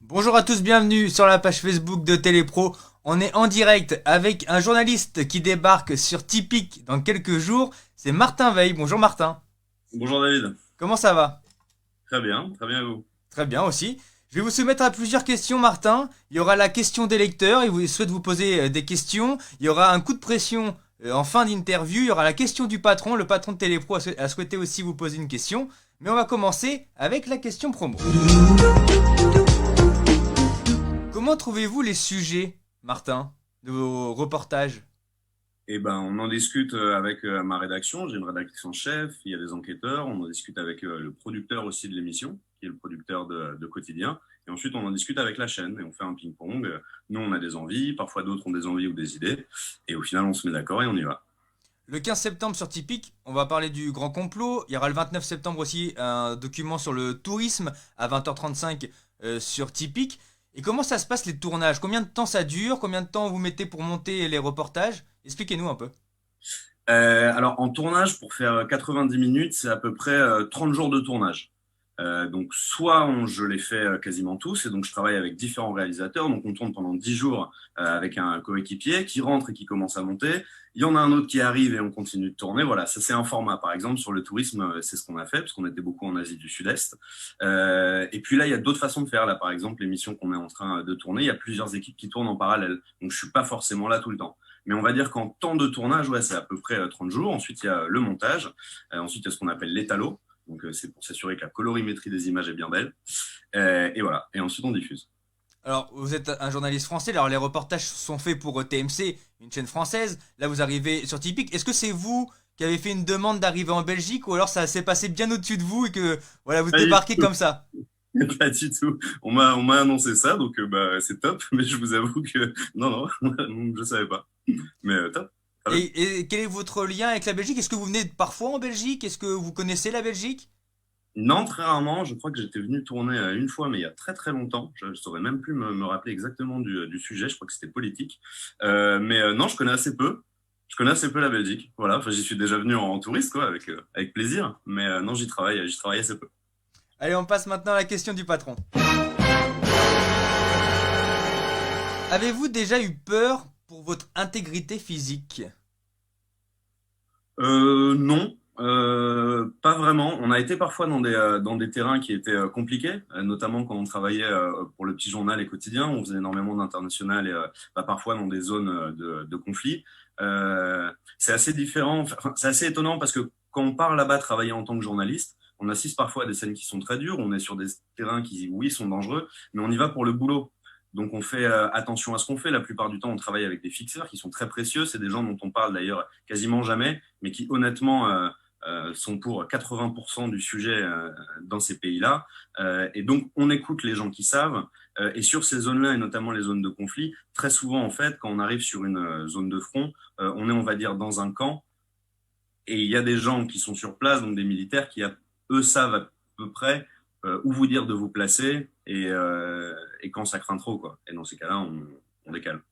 Bonjour à tous, bienvenue sur la page Facebook de Télépro. On est en direct avec un journaliste qui débarque sur Tipeee dans quelques jours. C'est Martin Veil. Bonjour Martin. Bonjour David. Comment ça va? Très bien vous. Très bien aussi. Je vais vous soumettre à plusieurs questions, Martin. Il y aura la question des lecteurs. Ils souhaitent vous poser des questions. Il y aura un coup de pression en fin d'interview. Il y aura la question du patron. Le patron de Télépro a souhaité aussi vous poser une question. Mais on va commencer avec la question promo. Comment trouvez-vous les sujets, Martin, de vos reportages? Eh ben, on en discute avec ma rédaction. J'ai une rédaction chef, il y a des enquêteurs. On en discute avec le producteur aussi de l'émission, qui est le producteur de Quotidien. Et ensuite, on en discute avec la chaîne et on fait un ping-pong. Nous, on a des envies, parfois d'autres ont des envies ou des idées. Et au final, on se met d'accord et on y va. Le 15 septembre sur Tipeee, on va parler du grand complot. Il y aura le 29 septembre aussi un document sur le tourisme à 20h35 sur Tipeee. Et comment ça se passe les tournages? Combien de temps ça dure? Combien de temps vous mettez pour monter les reportages? Expliquez-nous un peu. Alors, en tournage, pour faire 90 minutes, c'est à peu près 30 jours de tournage. Donc, je les fais quasiment tous, et donc je travaille avec différents réalisateurs. Donc, on tourne pendant 10 jours avec un coéquipier qui rentre et qui commence à monter. Il y en a un autre qui arrive et on continue de tourner. Voilà, ça c'est un format. Par exemple, sur le tourisme, c'est ce qu'on a fait, parce qu'on était beaucoup en Asie du Sud-Est. Et puis là, il y a d'autres façons de faire. Là, par exemple, l'émission qu'on est en train de tourner, il y a plusieurs équipes qui tournent en parallèle. Donc, je suis pas forcément là tout le temps. Mais on va dire qu'en temps de tournage, ouais, c'est à peu près 30 jours. Ensuite, il y a le montage. Ensuite, il y a ce qu'on appelle l'étalo. Donc, c'est pour s'assurer que la colorimétrie des images est bien belle. Et voilà. Et ensuite, on diffuse. Alors, vous êtes un journaliste français, alors les reportages sont faits pour TMC, une chaîne française. Là, vous arrivez sur Tipeee. Est-ce que c'est vous qui avez fait une demande d'arriver en Belgique ou alors ça s'est passé bien au-dessus de vous et que voilà, vous Pas du débarquez tout. comme ça? Pas du tout. On m'a annoncé ça, donc bah, c'est top. Mais je vous avoue que non, non, je savais pas. Mais top. Très bien. Et quel est votre lien avec la Belgique? Est-ce que vous venez parfois en Belgique? Est-ce que vous connaissez la Belgique? Non, très rarement. Je crois que j'étais venu tourner une fois, mais il y a très très longtemps. Je ne saurais même plus me rappeler exactement du sujet. Je crois que c'était politique. Mais non, je connais assez peu. Je connais assez peu la Belgique. Voilà. Enfin, j'y suis déjà venu en touriste, quoi, avec plaisir. Mais non, j'y travaille assez peu. Allez, on passe maintenant à la question du patron. Avez-vous déjà eu peur pour votre intégrité physique? Non, pas vraiment. On a été parfois dans des terrains qui étaient compliqués, notamment quand on travaillait pour le petit journal et quotidien. On faisait énormément d'international et bah, parfois dans des zones de conflit. C'est assez différent, enfin, c'est assez étonnant parce que quand on part là-bas travailler en tant que journaliste, on assiste parfois à des scènes qui sont très dures. On est sur des terrains qui, oui, sont dangereux, mais on y va pour le boulot. Donc on fait attention à ce qu'on fait. La plupart du temps, on travaille avec des fixeurs qui sont très précieux. C'est des gens dont on parle d'ailleurs quasiment jamais, mais qui honnêtement sont pour 80% du sujet dans ces pays-là. Et donc on écoute les gens qui savent. Et sur ces zones-là, et notamment les zones de conflit, très souvent en fait, quand on arrive sur une zone de front, on est, on va dire, dans un camp. Et il y a des gens qui sont sur place, donc des militaires, eux savent à peu près où vous dire de vous placer et quand ça craint trop, quoi. Et dans ces cas-là, on décale.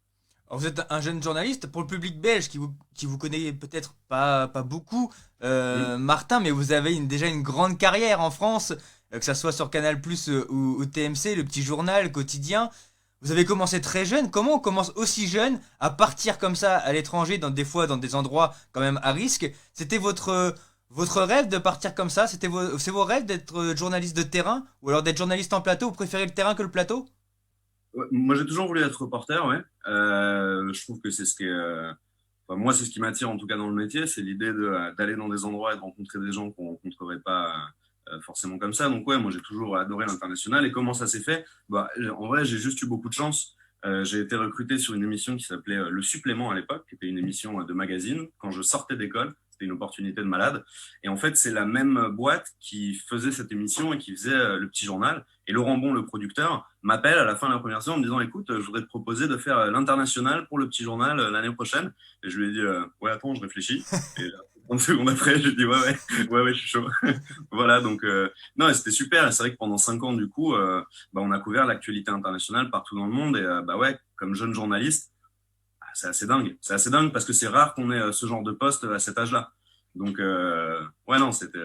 Alors, vous êtes un jeune journaliste pour le public belge qui vous connaît peut-être pas beaucoup, Mm. Martin, mais vous avez déjà une grande carrière en France, que ça soit sur Canal+ ou TMC, le petit journal quotidien. Vous avez commencé très jeune. Comment on commence aussi jeune à partir comme ça à l'étranger, des fois dans des endroits quand même à risque? C'était votre rêve de partir comme ça? C'est vos rêves d'être journaliste de terrain? Ou alors d'être journaliste en plateau? Vous préférez le terrain que le plateau? Ouais, moi, j'ai toujours voulu être reporter, ouais. Je trouve que c'est ce qui est, enfin, moi, c'est ce qui m'attire en tout cas dans le métier, c'est l'idée d'aller dans des endroits et de rencontrer des gens qu'on rencontrerait pas forcément comme ça. Donc ouais, moi j'ai toujours adoré l'international. Et comment ça s'est fait? Bah, en vrai, j'ai juste eu beaucoup de chance. J'ai été recruté sur une émission qui s'appelait Le Supplément à l'époque, qui était une émission de magazine. Quand je sortais d'école, c'était une opportunité de malade. Et en fait, c'est la même boîte qui faisait cette émission et qui faisait le petit journal. Et Laurent Bon, le producteur, m'appelle à la fin de la première saison en me disant, écoute, je voudrais te proposer de faire l'international pour le petit journal l'année prochaine. Et je lui ai dit, ouais, attends, je réfléchis. Et 30 secondes après, j'ai dit, ouais, je suis chaud. Voilà, donc, non, et c'était super. Et c'est vrai que pendant 5 ans, du coup, bah, on a couvert l'actualité internationale partout dans le monde. Et bah ouais, comme jeune journaliste, ah, c'est assez dingue. C'est assez dingue parce que c'est rare qu'on ait ce genre de poste à cet âge-là. Donc, ouais, non, c'était,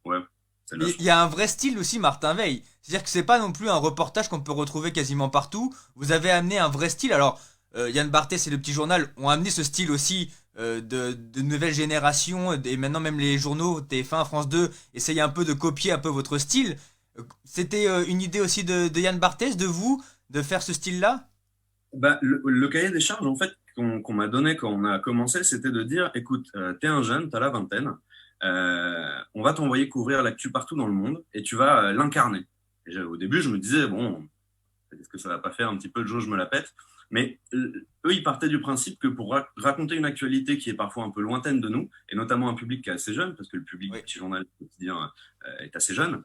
ouais. Celle-là, Mais je il trouve. y a un vrai style aussi, Martin Veil. C'est-à-dire que c'est pas non plus un reportage qu'on peut retrouver quasiment partout. Vous avez amené un vrai style. Alors, Yann Barthès et le Petit Journal ont amené ce style aussi de nouvelle génération. Et maintenant, même les journaux, TF1, France 2, essayent un peu de copier un peu votre style. C'était une idée aussi de Yann Barthès, de vous, de faire ce style-là? Bah, le cahier des charges, en fait, qu'on m'a donné quand on a commencé, c'était de dire, écoute, t'es un jeune, t'as la vingtaine, on va t'envoyer couvrir l'actu partout dans le monde et tu vas l'incarner. Au début, je me disais, bon, est-ce que ça va pas faire un petit peu Joe, je me la pète? Mais eux, ils partaient du principe que pour raconter une actualité qui est parfois un peu lointaine de nous, et notamment un public qui est assez jeune, parce que le public du Oui. petit journal quotidien est assez jeune,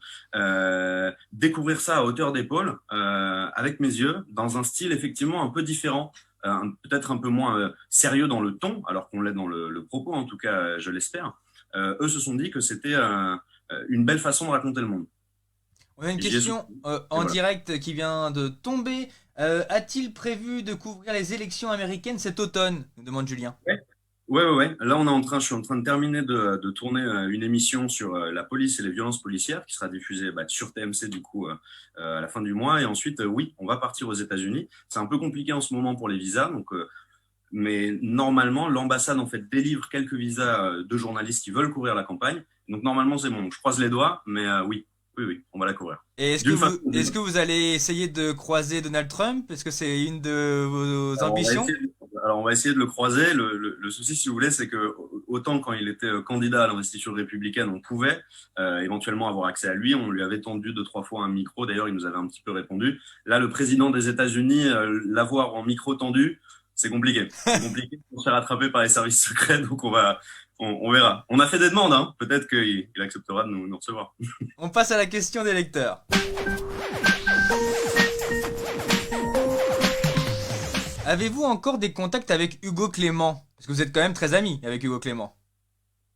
découvrir ça à hauteur d'épaule, avec mes yeux, dans un style effectivement un peu différent, peut-être un peu moins sérieux dans le ton, alors qu'on l'est dans le propos, en tout cas, je l'espère. Eux se sont dit que c'était une belle façon de raconter le monde. On a une Et j'y ai question souscrit. Et en voilà. direct qui vient de tomber. A-t-il prévu de couvrir les élections américaines cet automne nous demande Julien. Ouais. Là, je suis en train de terminer de tourner une émission sur la police et les violences policières qui sera diffusée sur TMC du coup à la fin du mois. Et ensuite, oui, on va partir aux États-Unis. C'est un peu compliqué en ce moment pour les visas, donc, mais normalement, l'ambassade en fait délivre quelques visas de journalistes qui veulent couvrir la campagne. Donc normalement, c'est bon. Donc, je croise les doigts, mais oui, on va la couvrir. Et D'une façon ou d'une est-ce autre. que vous allez essayer de croiser Donald Trump? Est-ce que c'est une de vos Alors, ambitions? on va essayer de le croiser. Le souci, si vous voulez, c'est que autant quand il était candidat à l'investiture républicaine, on pouvait éventuellement avoir accès à lui. On lui avait tendu deux, trois fois un micro. D'ailleurs, il nous avait un petit peu répondu. Là, le président des États-Unis, l'avoir en micro tendu, c'est compliqué. C'est compliqué pour se faire attraper par les services secrets. Donc, on verra. On a fait des demandes, hein. Peut-être qu'il acceptera de nous recevoir. On passe à la question des lecteurs. Avez-vous encore des contacts avec Hugo Clément? Parce que vous êtes quand même très amis avec Hugo Clément.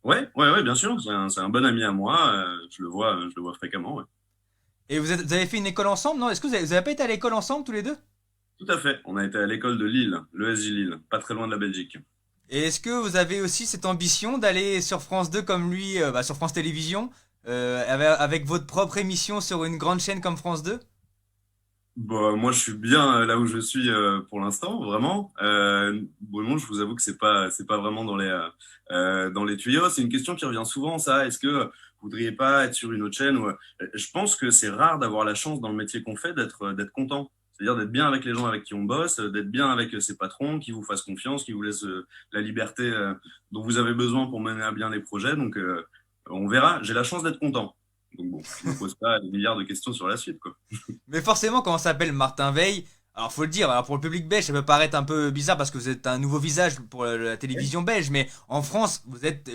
Ouais, bien sûr. C'est un bon ami à moi. Je le vois fréquemment. Ouais. Et vous avez fait une école ensemble, non? Est-ce que vous avez pas été à l'école ensemble tous les deux? Tout à fait. On a été à l'école de Lille, l'ESJ Lille, pas très loin de la Belgique. Et est-ce que vous avez aussi cette ambition d'aller sur France 2 comme lui, sur France Télévisions, avec votre propre émission sur une grande chaîne comme France 2? Bon, moi, je suis bien là où je suis pour l'instant, vraiment. Bon, non, je vous avoue que c'est pas vraiment dans les tuyaux. C'est une question qui revient souvent, ça. Est-ce que vous voudriez pas être sur une autre chaîne Je pense que c'est rare d'avoir la chance dans le métier qu'on fait d'être content. C'est-à-dire d'être bien avec les gens avec qui on bosse, d'être bien avec ses patrons, qui vous fassent confiance, qui vous laissent la liberté dont vous avez besoin pour mener à bien les projets. Donc, on verra. J'ai la chance d'être content. Donc bon, je me pose pas des milliards de questions sur la suite, quoi. Mais forcément, quand on s'appelle Martin Veil, alors faut le dire, alors pour le public belge, ça peut paraître un peu bizarre parce que vous êtes un nouveau visage pour la télévision belge, mais en France, vous êtes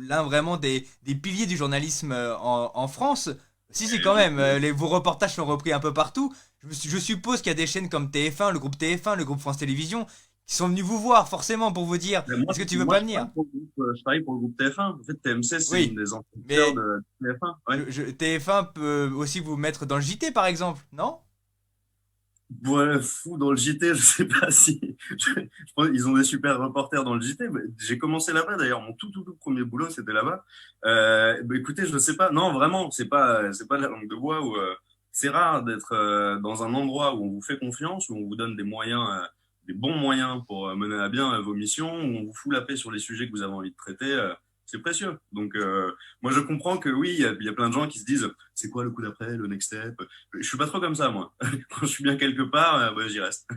l'un vraiment des piliers du journalisme en France. Si, quand même, vos reportages sont repris un peu partout. Je suppose qu'il y a des chaînes comme TF1, le groupe TF1, le groupe France Télévisions, qui sont venus vous voir forcément pour vous dire, Mais est-ce que tu veux pas venir? je travaille pour le groupe TF1. En fait, TMC, c'est une Oui, des antecesseurs mais de TF1. Ouais. TF1 peut aussi vous mettre dans le JT par exemple, non? Ouais, fou dans le JT, je sais pas si. Je pense qu'ils ont des super reporters dans le JT. Mais j'ai commencé là-bas d'ailleurs. Mon tout premier boulot, c'était là-bas. Écoutez, je sais pas. Non, vraiment, c'est pas de la langue de bois où c'est rare d'être dans un endroit où on vous fait confiance, où on vous donne des moyens, des bons moyens pour mener à bien vos missions, où on vous fout la paix sur les sujets que vous avez envie de traiter. C'est précieux. Donc, moi, je comprends que oui, il y a plein de gens qui se disent, c'est quoi le coup d'après, le next step? Je suis pas trop comme ça, moi. Quand je suis bien quelque part, ouais, j'y reste.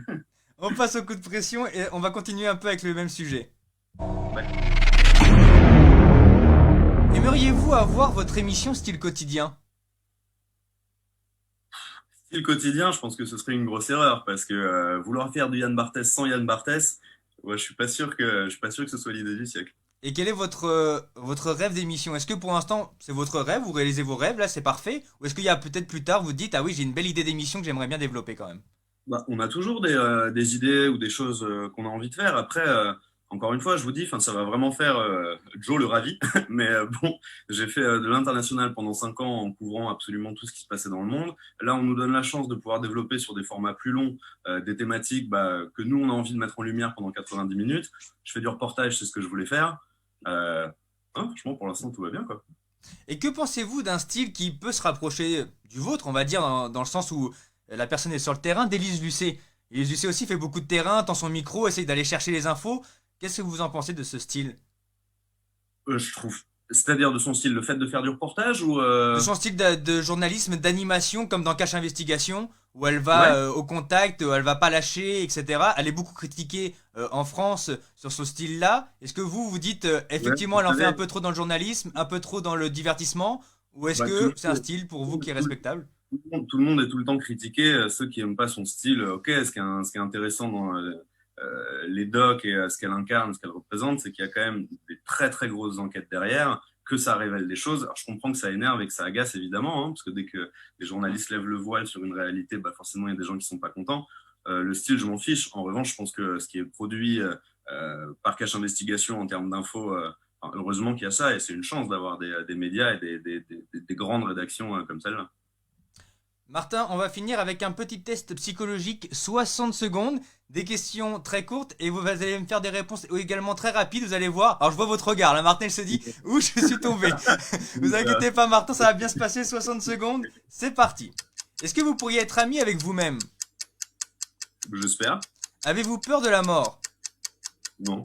On passe au coup de pression et on va continuer un peu avec le même sujet. Ouais. Aimeriez-vous avoir votre émission style quotidien? Si le quotidien, je pense que ce serait une grosse erreur parce que vouloir faire du Yann Barthès sans Yann Barthès, ouais, je suis pas sûr que ce soit l'idée du siècle. Et quel est votre rêve d'émission? Est-ce que pour l'instant c'est votre rêve, vous réalisez vos rêves, là c'est parfait? Ou est-ce qu'il y a peut-être plus tard, vous dites, ah oui, j'ai une belle idée d'émission que j'aimerais bien développer quand même? Bah, on a toujours des idées ou des choses qu'on a envie de faire. Après, encore une fois, je vous dis, ça va vraiment faire Joe le ravi. Mais bon, j'ai fait de l'international pendant 5 ans en couvrant absolument tout ce qui se passait dans le monde. Là, on nous donne la chance de pouvoir développer sur des formats plus longs des thématiques que nous, on a envie de mettre en lumière pendant 90 minutes. Je fais du reportage, c'est ce que je voulais faire. Franchement, pour l'instant, tout va bien, quoi. Et que pensez-vous d'un style qui peut se rapprocher du vôtre, on va dire, dans le sens où la personne est sur le terrain, d'Élise Lucet? Élise Lucet aussi fait beaucoup de terrain, tend son micro, essaye d'aller chercher les infos. Qu'est-ce que vous en pensez de ce style? Je trouve. C'est-à-dire de son style, le fait de faire du reportage ou De son style de journalisme, d'animation, comme dans Cache Investigation, où elle Ouais, va au contact, elle va pas lâcher, etc. Elle est beaucoup critiquée en France sur ce style-là. Est-ce que vous vous dites, ouais, effectivement, vous elle en fait un savez, peu trop dans le journalisme, un peu trop dans le divertissement, ou est-ce bah, que c'est un style pour vous tout- qui est tout- respectable? tout le monde est tout le temps critiqué. Ceux qui aiment pas son style, ok, ce qui est intéressant dans les docs et ce qu'elle incarne, ce qu'elle représente, c'est qu'il y a quand même des très très grosses enquêtes derrière, que ça révèle des choses. Alors je comprends que ça énerve et que ça agace évidemment, hein, parce que dès que les journalistes lèvent le voile sur une réalité, bah forcément il y a des gens qui sont pas contents. Le style, je m'en fiche. En revanche, je pense que ce qui est produit par Cache Investigation en termes d'infos, enfin, heureusement qu'il y a ça, et c'est une chance d'avoir des médias et des grandes rédactions comme celle-là. Martin, on va finir avec un petit test psychologique, 60 secondes, des questions très courtes et vous allez me faire des réponses également très rapides, vous allez voir. Alors je vois votre regard, là Martin il se dit, où je suis tombé. Vous Euh, inquiétez pas Martin, ça va bien se passer, 60 secondes, c'est parti. Est-ce que vous pourriez être ami avec vous-même? J'espère. Avez-vous peur de la mort? Non,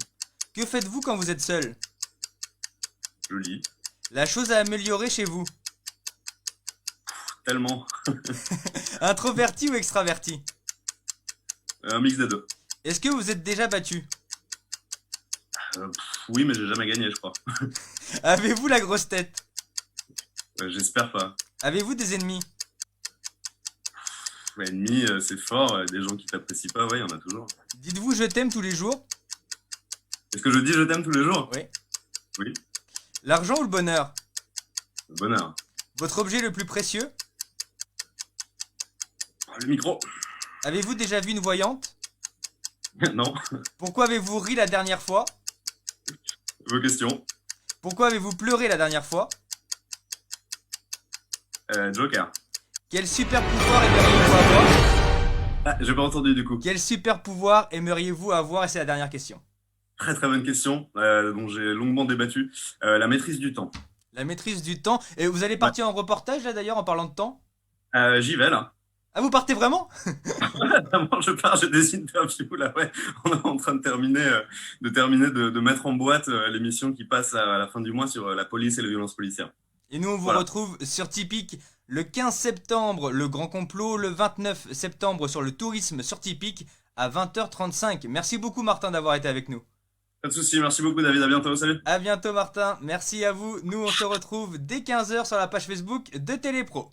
Que faites-vous quand vous êtes seul? je lis. La chose à améliorer chez vous? Tellement. Introverti ou extraverti? Un mix des deux. Est-ce que vous êtes déjà battu? Oui, mais j'ai jamais gagné, je crois. Avez-vous la grosse tête? J'espère pas. Avez-vous des ennemis? Ouais, ennemi, c'est fort. Des gens qui t'apprécient pas, ouais, il y en a toujours. Dites-vous je t'aime tous les jours? Est-ce que je dis je t'aime tous les jours? Oui. Oui. L'argent ou le bonheur? Bonheur. Votre objet le plus précieux? Le micro. Avez-vous déjà vu une voyante? Non. Pourquoi avez-vous ri la dernière fois? Vos questions. Pourquoi avez-vous pleuré la dernière fois? Joker. Quel super pouvoir aimeriez-vous avoir? Ah, j'ai pas entendu du coup. Quel super pouvoir aimeriez-vous avoir? Et c'est la dernière question. Très très bonne question, dont j'ai longuement débattu. La maîtrise du temps. La maîtrise du temps. Et vous allez Ouais. partir en reportage là d'ailleurs en parlant de temps? J'y vais là. Ah vous partez vraiment? Vraiment, je pars, j'ai des interviews là, ouais. On est en train de mettre en boîte l'émission qui passe à la fin du mois sur la police et les violences policières. Et nous on vous Voilà. retrouve sur Tipeee le 15 septembre, le grand complot, le 29 septembre sur le tourisme sur Tipeee à 20h35. Merci beaucoup Martin d'avoir été avec nous. Pas de souci, merci beaucoup David, à bientôt, salut. À bientôt Martin, merci à vous. Nous on se retrouve dès 15h sur la page Facebook de Télépro.